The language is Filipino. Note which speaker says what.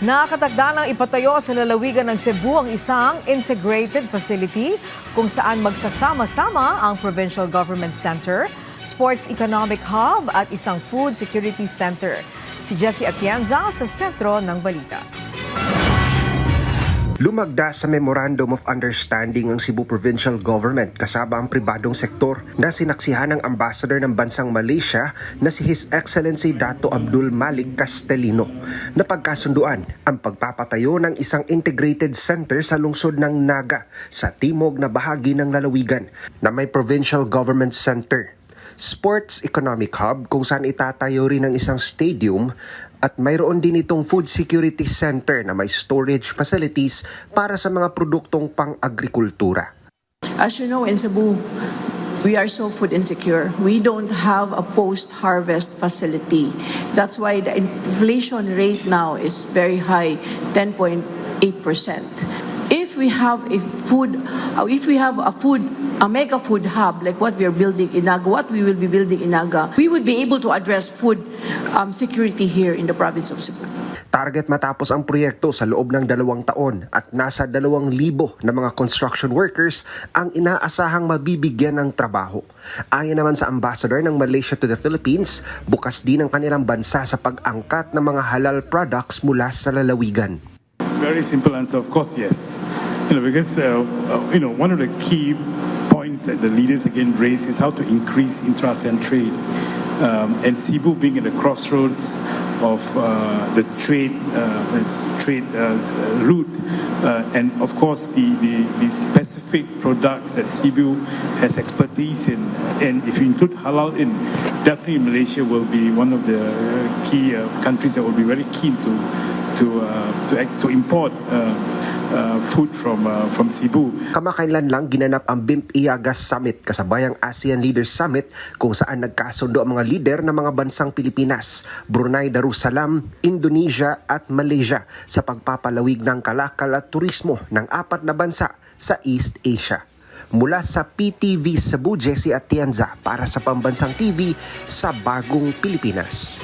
Speaker 1: Nakatakda ng ipatayo sa lalawigan ng Cebu ang isang integrated facility kung saan magsasama-sama ang Provincial Government Center, Sports Economic Hub at isang Food Security Center. Si Jessie Atienza sa sentro ng balita.
Speaker 2: Lumagda sa Memorandum of Understanding ang Cebu Provincial Government kasama ang pribadong sektor na sinaksihan ng ambassador ng bansang Malaysia na si His Excellency Dato Abdul Malik Castellino na pagkasunduan ang pagpapatayo ng isang integrated center sa lungsod ng Naga sa timog na bahagi ng lalawigan na may Provincial Government Center, Sports Economic Hub kung saan itatayo rin ng isang stadium at mayroon din itong Food Security Center na may storage facilities para sa mga produktong pang-agrikultura.
Speaker 3: As you know, in Cebu, we are so food insecure. We don't have a post-harvest facility. That's why the inflation rate now is very high, 10.8%. If we have a mega food hub like what we are building in Naga, what we will be building in Naga, we would be able to address food security here in the province of Cebu.
Speaker 2: Target matapos ang proyekto sa loob ng 2 taon at nasa 2,000 na mga construction workers ang inaasahang mabibigyan ng trabaho. Ayon naman sa ambassador ng Malaysia to the Philippines, bukas din ang kanilang bansa sa pag-angkat ng mga halal products mula sa lalawigan.
Speaker 4: Very simple answer, of course, yes. Because one of the key points that the leaders again raise is how to increase intra-ASEAN trade. And Cebu being at the crossroads of the trade route, and of course the specific products that Cebu has expertise in, and if you include halal in, definitely Malaysia will be one of the key countries that will be very keen to import food from Cebu.
Speaker 2: Kamakailan lang ginanap ang BIMP-IAGAS Summit kasabayang ASEAN Leaders Summit kung saan nagkasundo ang mga lider ng mga bansang Pilipinas, Brunei Darussalam, Indonesia at Malaysia sa pagpapalawig ng kalakal at turismo ng 4 na bansa sa East Asia. Mula sa PTV Cebu, Jessie Atienza para sa Pambansang TV sa Bagong Pilipinas.